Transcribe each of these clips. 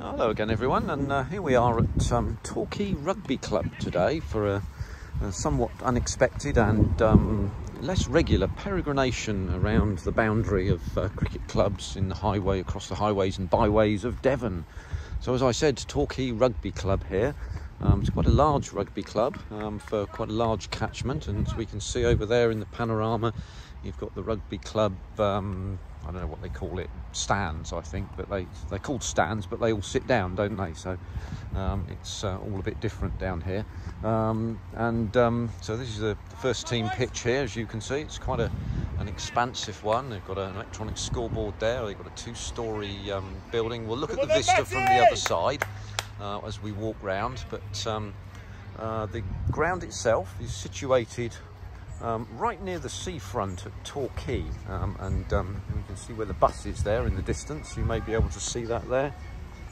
Hello again everyone, and here we are at Torquay Rugby Club today for a somewhat unexpected and less regular peregrination around the boundary of cricket clubs in the highway, across the highways and byways of Devon. So as I said, Torquay Rugby Club here. It's quite a large rugby club for quite a large catchment, and as we can see over there in the panorama, you've got the rugby club, I don't know what they call it, stands I think, but they're called stands, but they all sit down, don't they? So it's all a bit different down here. So this is the first team pitch here. As you can see, it's quite an expansive one. They've got an electronic scoreboard there. They've got a two-storey building. We'll look at the vista from the other side as we walk round, but the ground itself is situated right near the seafront at Torquay, and you can see where the bus is there in the distance. You may be able to see that there.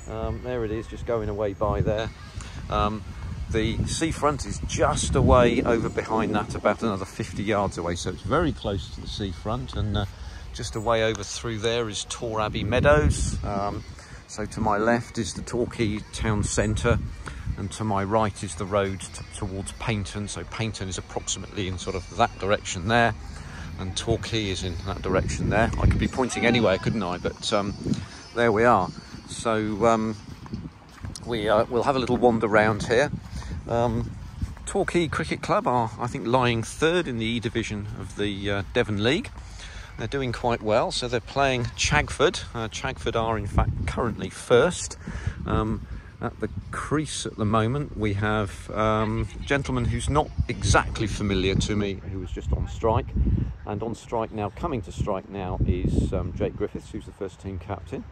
There it is, just going away by there. The seafront is just away over behind that, about another 50 yards away, so it's very close to the seafront, and just away over through there is Tor Abbey Meadows. So to my left is the Torquay town centre, and to my right is the road towards Paynton. So Paynton is approximately in sort of that direction there, and Torquay is in that direction there. I could be pointing anywhere, couldn't I? But there we are. So we'll have a little wander round here. Torquay Cricket Club are, I think, lying third in the E division of the Devon League. They're doing quite well, so they're playing Chagford. Chagford are in fact currently first. At the crease at the moment we have a gentleman who's not exactly familiar to me, who was just on strike. And on strike now, coming to strike now, is Jake Griffiths, who's the first team captain.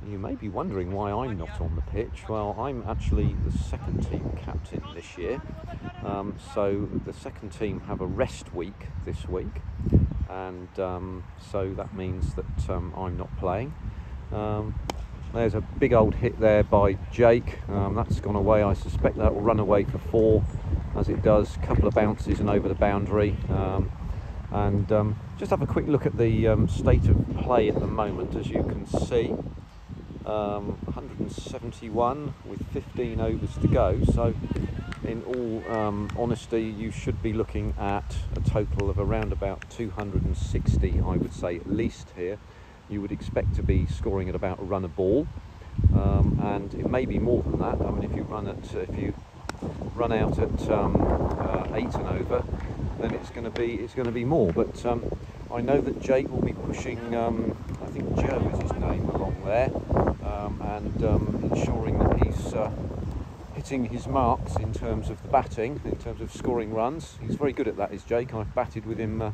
And you may be wondering why I'm not on the pitch. Well, I'm actually the second team captain this year. So the second team have a rest week this week, and so that means that I'm not playing. There's a big old hit there by Jake. That's gone away. I suspect that will run away for 4, as it does. A couple of bounces and over the boundary. Just have a quick look at the state of play at the moment. As you can see, 171 with 15 overs to go. So in all honesty, you should be looking at a total of around about 260, I would say, at least here. You would expect to be scoring at about a run a ball, and it may be more than that. I mean, if you run out at 8 and over, then it's going to be more. But I know that Jake will be pushing, I think Joe is his name, along there, and ensuring that he's hitting his marks in terms of the batting, in terms of scoring runs. He's very good at that, is Jake. I've batted with him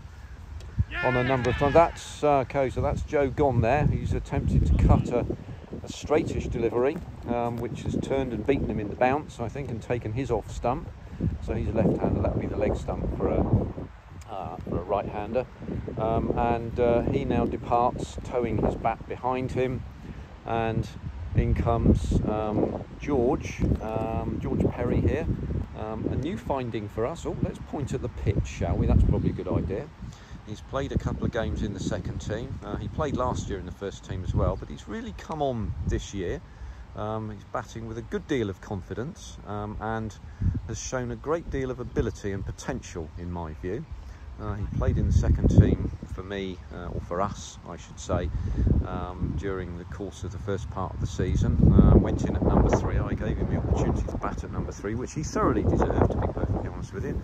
on a number of times. That's okay, so that's Joe gone there. He's attempted to cut a straightish delivery, which has turned and beaten him in the bounce, I think, and taken his off stump. So he's a left-hander. That would be the leg stump for a right-hander. He now departs, towing his bat behind him, and in comes George Perry here. A new finding for us. Oh, let's point at the pitch, shall we? That's probably a good idea. He's played a couple of games in the second team. He played last year in the first team as well, but he's really come on this year. He's batting with a good deal of confidence, and has shown a great deal of ability and potential, in my view. He played in the second team for me, or for us, I should say, during the course of the first part of the season. Went in at number 3. I gave him the opportunity to bat at number 3, which he thoroughly deserved, to be perfectly honest with you.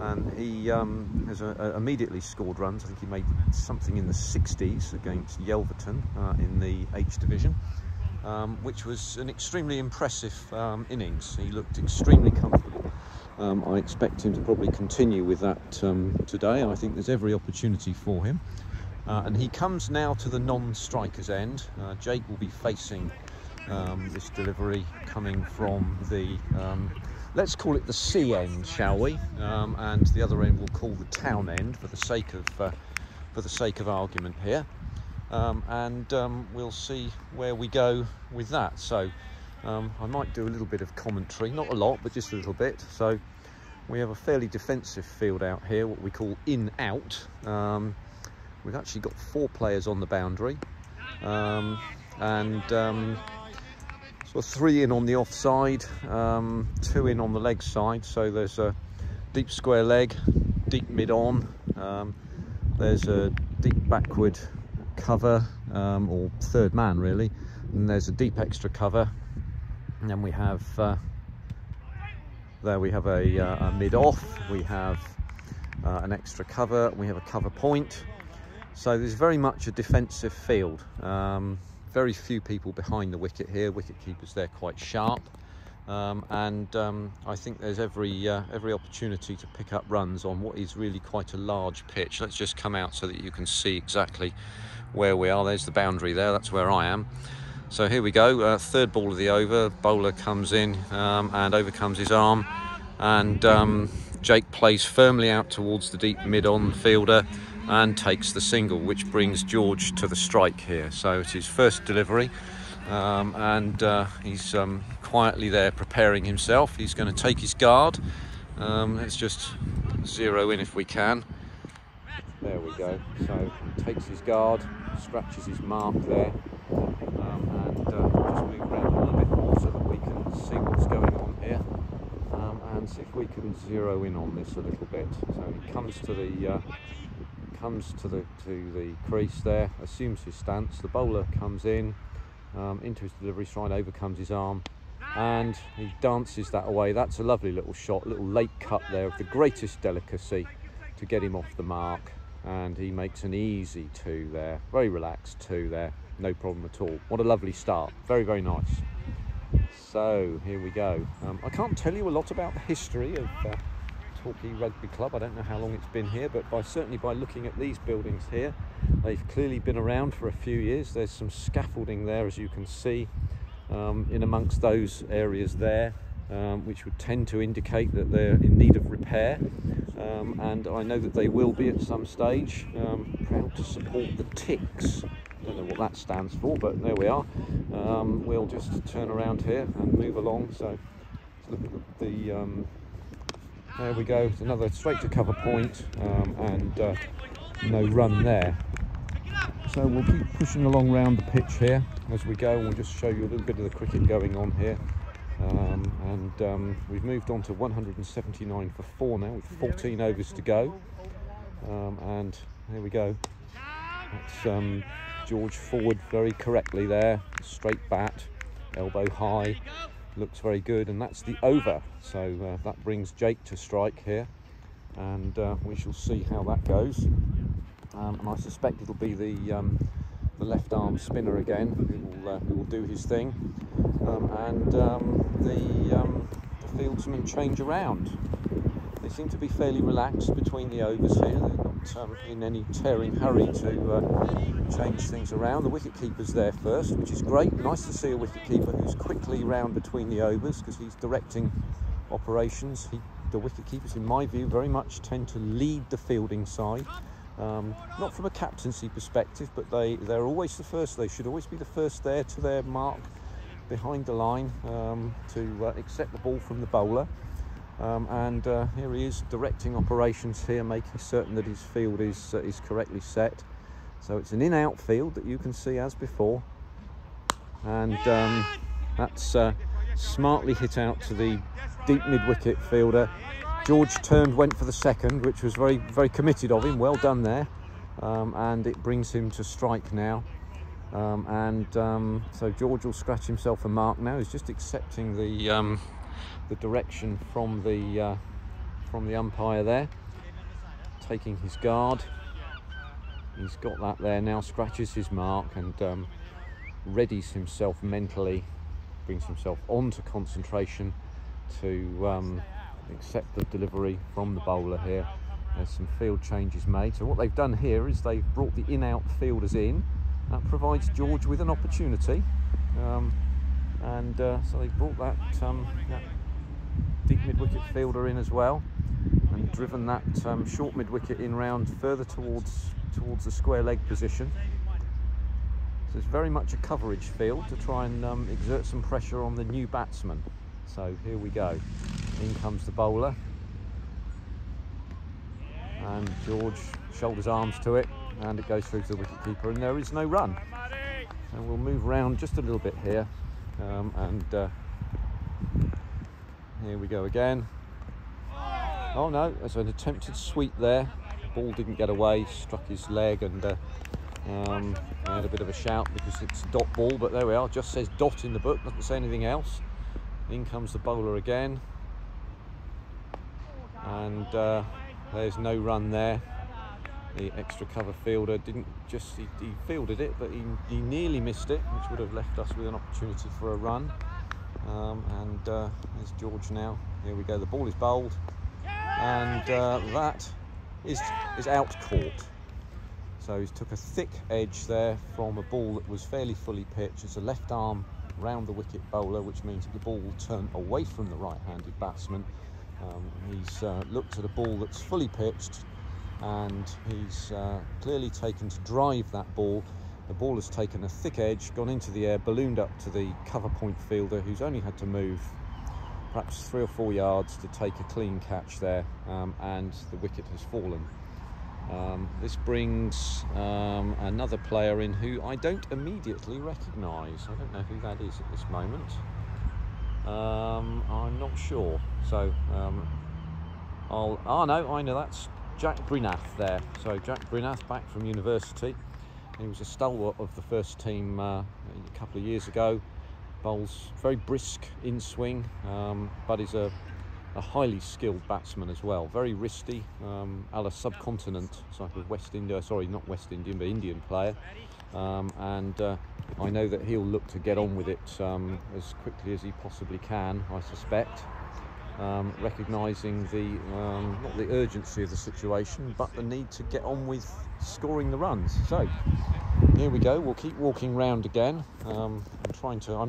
And he has immediately scored runs. I think he made something in the 60s against Yelverton in the H division, which was an extremely impressive innings. He looked extremely comfortable. I expect him to probably continue with that today. I think there's every opportunity for him. And he comes now to the non-striker's end. Jake will be facing this delivery coming from the, let's call it the C end, shall we? And the other end we'll call the town end for the sake of argument here. We'll see where we go with that. So I might do a little bit of commentary, not a lot, but just a little bit. So we have a fairly defensive field out here, what we call in-out. We've actually got 4 players on the boundary, So 3 in on the offside, 2 in on the leg side. So there's a deep square leg, deep mid on. There's a deep backward cover, or third man really. And there's a deep extra cover. And then we have, there we have a mid off. We have an extra cover. We have a cover point. So there's very much a defensive field. Very few people behind the wicket here. Wicket keepers there quite sharp, and I think there's every opportunity to pick up runs on what is really quite a large pitch. Let's just come out so that you can see exactly where we are. There's the boundary there. That's where I am. So here we go. Third ball of the over. Bowler comes in and overcomes his arm, and Jake plays firmly out towards the deep mid-on fielder and takes the single, which brings George to the strike here. So it's his first delivery, and he's quietly there preparing himself. He's going to take his guard. Let's just zero in if we can. There we go. So he takes his guard, scratches his mark there, and just move around a little bit more so that we can see what's going on here, and see if we can zero in on this a little bit. So he comes to the crease there, assumes his stance. The bowler comes in into his delivery stride, overcomes his arm, and he dances that away. That's a lovely little shot, little late cut there of the greatest delicacy to get him off the mark, and he makes an easy 2 there, very relaxed 2 there, no problem at all. What a lovely start, very, very nice. So here we go. I can't tell you a lot about the history of Torquay Rugby Club. I don't know how long it's been here, but certainly by looking at these buildings here, they've clearly been around for a few years. There's some scaffolding there, as you can see, in amongst those areas there, which would tend to indicate that they're in need of repair, and I know that they will be at some stage. Proud to support the Ticks. Don't know what that stands for, but there we are. We'll just turn around here and move along. So look at the there we go. It's another straight to cover point, and no run there. So we'll keep pushing along round the pitch here as we go. We'll just show you a little bit of the cricket going on here. We've moved on to 179 for 4 now, with 14 overs to go. And here we go. That's George forward very correctly there. Straight bat, elbow high. Looks very good, and that's the over. So that brings Jake to strike here, and we shall see how that goes. And I suspect it'll be the left arm spinner again who will do his thing, and the fieldsmen change around. They seem to be fairly relaxed between the overs here. They're not in any tearing hurry to change things around. The wicket-keeper's there first, which is great. Nice to see a wicket-keeper who's quickly round between the overs, because he's directing operations. The wicket-keepers, in my view, very much tend to lead the fielding side. Not from a captaincy perspective, but they're always the first. They should always be the first there to their mark behind the line to accept the ball from the bowler. And here he is directing operations here, making certain that his field is correctly set. So it's an in-out field that you can see as before, and that's smartly hit out to the deep mid-wicket fielder. George went for the second, which was very, very committed of him. Well done there, and it brings him to strike now. So George will scratch himself a mark now. He's just accepting the direction from the umpire there, taking his guard. He's got that there now, scratches his mark, and readies himself mentally, brings himself onto concentration to accept the delivery from the bowler here. There's some field changes made. So what they've done here is they've brought the in-out fielders in. That provides George with an opportunity, so they've brought that deep mid-wicket fielder in as well, and driven that short mid-wicket in round further towards the square leg position. So it's very much a coverage field to try and exert some pressure on the new batsman. So here we go. In comes the bowler, and George shoulders arms to it, and it goes through to the wicket-keeper, and there is no run. And we'll move around just a little bit here Here we go again. Oh no, there's an attempted sweep there. Ball didn't get away, struck his leg, and I had a bit of a shout because it's a dot ball, but there we are, just says dot in the book, doesn't say anything else. In comes the bowler again, and there's no run there. The extra cover fielder didn't just, he fielded it, but he nearly missed it, which would have left us with an opportunity for a run. There's George now. Here we go, the ball is bowled, and that is out caught. So he took a thick edge there from a ball that was fairly fully pitched. It's a left arm round the wicket bowler, which means that the ball will turn away from the right-handed batsman. He's looked at a ball that's fully pitched, and he's clearly taken to drive that ball. The ball has taken a thick edge, gone into the air, ballooned up to the cover point fielder, who's only had to move perhaps 3 or 4 yards to take a clean catch there, and the wicket has fallen. This brings another player in who I don't immediately recognise. I don't know who that is at this moment. I'm not sure. So no, I know, that's Jack Brinath there. So Jack Brinath, back from university. He was a stalwart of the first team a couple of years ago. Bowls very brisk in swing, but is a highly skilled batsman as well. Very wristy, a la subcontinent, it's like a West India, sorry, not West Indian, but Indian player. I know that he'll look to get on with it as quickly as he possibly can, I suspect. Recognising the not the urgency of the situation, but the need to get on with scoring the runs. So here we go. We'll keep walking round again. I'm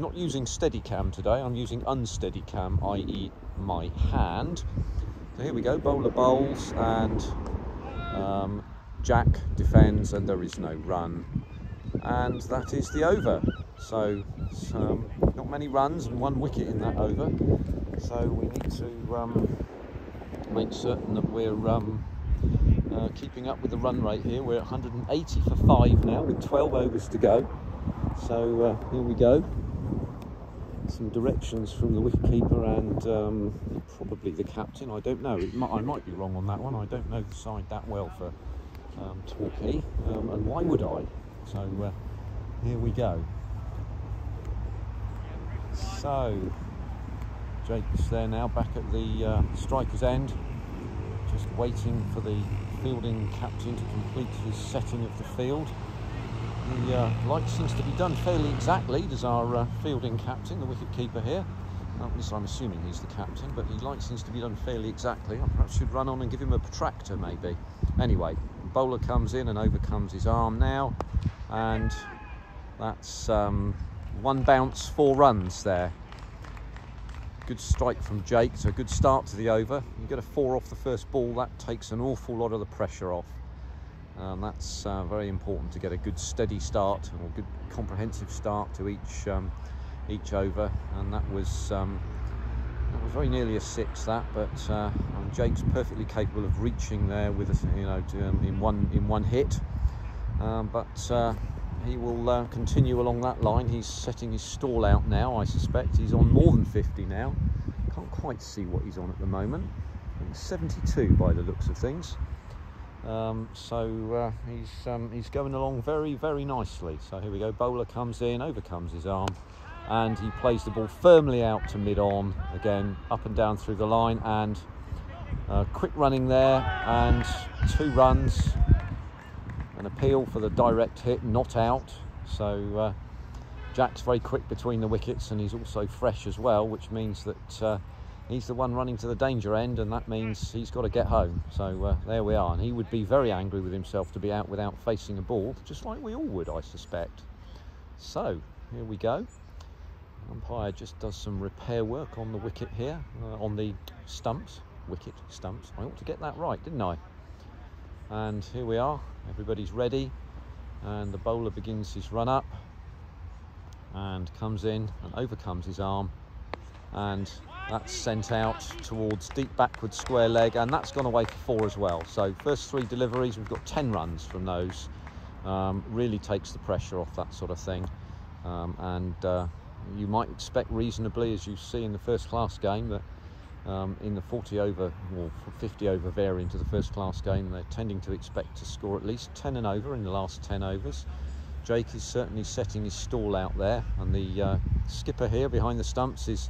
not using Steadicam today. I'm using Unsteadicam, i.e. my hand. So here we go. Bowler bowls, and Jack defends, and there is no run, and that is the over. So not many runs and 1 wicket in that over. So we need to make certain that we're keeping up with the run rate here. We're at 180 for 5 now, with 12 overs to go. So here we go. Some directions from the wicketkeeper and probably the captain. I don't know. I might be wrong on that one. I don't know the side that well for Torquay, and why would I? So here we go. So Jake's there now, back at the striker's end, just waiting for the fielding captain to complete his setting of the field. The light seems to be done fairly exactly, does our fielding captain, the wicket-keeper here. At least I'm assuming he's the captain, but the light seems to be done fairly exactly. I perhaps should run on and give him a protractor, maybe. Anyway, bowler comes in and overcomes his arm now, and that's 1 bounce, 4 runs there. Good strike from Jake, so a good start to the over. You get a 4 off the first ball, that takes an awful lot of the pressure off. That's very important, to get a good steady start, or a good comprehensive start to each over. And that was very nearly a 6, that, but Jake's perfectly capable of reaching there with in one hit. He will continue along that line. He's setting his stall out now, I suspect. He's on more than 50 now. Can't quite see what he's on at the moment. I think 72 by the looks of things. He's going along very, very nicely. So here we go. Bowler comes in, overcomes his arm, and he plays the ball firmly out to mid-on. Again, up and down through the line, and quick running there, and 2 runs. An appeal for the direct hit, not out. So Jack's very quick between the wickets, and he's also fresh as well, which means that he's the one running to the danger end, and that means he's got to get home. So there we are, and he would be very angry with himself to be out without facing a ball, just like we all would, I suspect. So here we go. Umpire just does some repair work on the wicket here, on the stumps, wicket stumps. I ought to get that right, didn't I? And here we are, everybody's ready, and the bowler begins his run up and comes in and overcomes his arm, and that's sent out towards deep backward square leg, and that's gone away for 4 as well. So first 3 deliveries, we've got 10 runs from those. Really takes the pressure off that sort of thing, you might expect reasonably, as you see in the first class game, that in the 40 over or 50 over variant of the first class game, they're tending to expect to score at least 10 and over in the last 10 overs. Jake is certainly setting his stall out there, and the skipper here behind the stumps is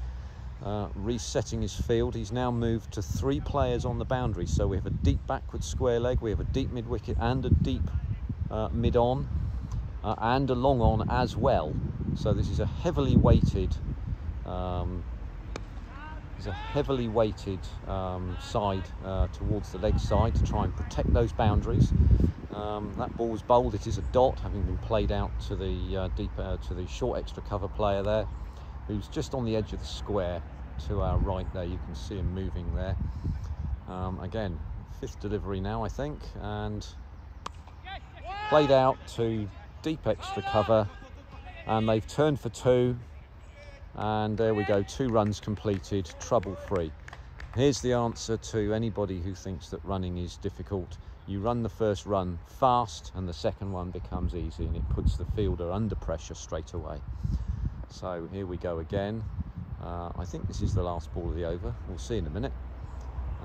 resetting his field. He's now moved to 3 players on the boundary, so we have a deep backward square leg, we have a deep mid wicket and a deep mid on and a long on as well. So this is a heavily weighted side towards the leg side to try and protect those boundaries. That ball was bowled. It is a dot, having been played out to the to the short extra cover player there, who's just on the edge of the square to our right there. You can see him moving there. Again, 5th delivery now, I think, and played out to deep extra cover, and they've turned for 2, and there we go, 2 runs completed, trouble free. Here's the answer to anybody who thinks that running is difficult. You run the first run fast and the second one becomes easy, and it puts the fielder under pressure straight away. So here we go again. I think this is the last ball of the over. We'll see in a minute.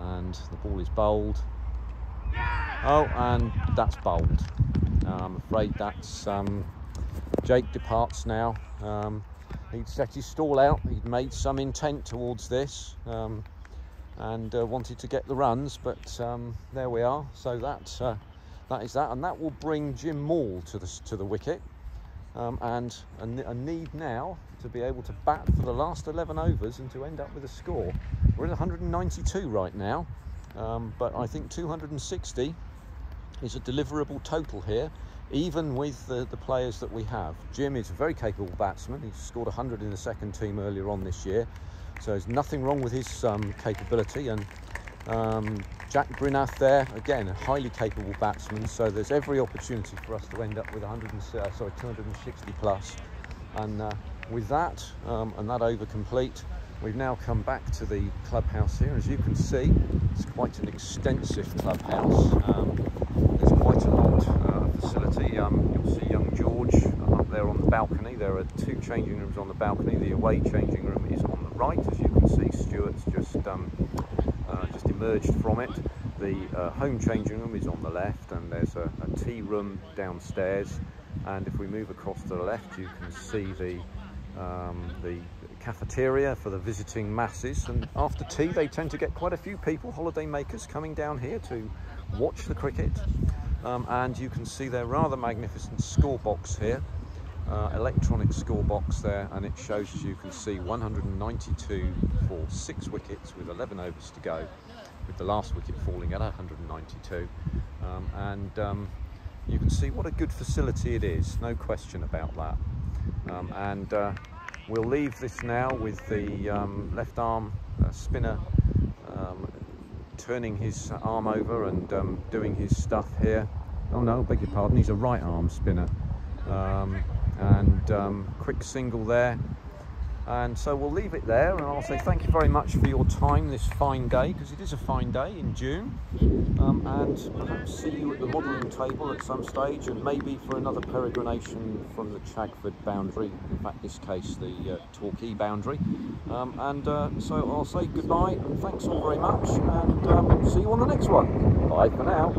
And the ball is bowled. Oh, and that's bowled. I'm afraid that's Jake departs now. He'd set his stall out. He'd made some intent towards this and wanted to get the runs, but there we are. So that is that, and that will bring Jim Maul to the wicket. And a need now to be able to bat for the last 11 overs and to end up with a score. We're at 192 right now, but I think 260 is a deliverable total here, even with the players that we have. Jim is a very capable batsman. He scored 100 in the second team earlier on this year, so there's nothing wrong with his capability. And Jack Brinath there, again, a highly capable batsman, so there's every opportunity for us to end up with 260 plus. And with that, and that over complete, we've now come back to the clubhouse here. As you can see, it's quite an extensive clubhouse. There's quite a lot of facility. You'll see young George up there on the balcony. There are 2 changing rooms on the balcony. The away changing room is on the right, as you can see. Stuart's just emerged from it. The home changing room is on the left, and there's a tea room downstairs. And if we move across to the left, you can see the cafeteria for the visiting masses. And after tea, they tend to get quite a few people, holiday makers, coming down here to watch the cricket. And you can see their rather magnificent score box here, electronic score box there, and it shows, as you can see, 192 for 6 wickets with 11 overs to go, with the last wicket falling at 192. You can see what a good facility it is, no question about that. We'll leave this now with the left arm spinner turning his arm over and doing his stuff here. Oh no, beg your pardon, he's a right arm spinner. Quick single there. And so we'll leave it there, and I'll say thank you very much for your time this fine day, because it is a fine day in June, and perhaps see you at the modelling table at some stage, and maybe for another peregrination from the Chagford boundary, in fact this case the Torquay boundary. So I'll say goodbye and thanks all very much, and see you on the next one. Bye for now.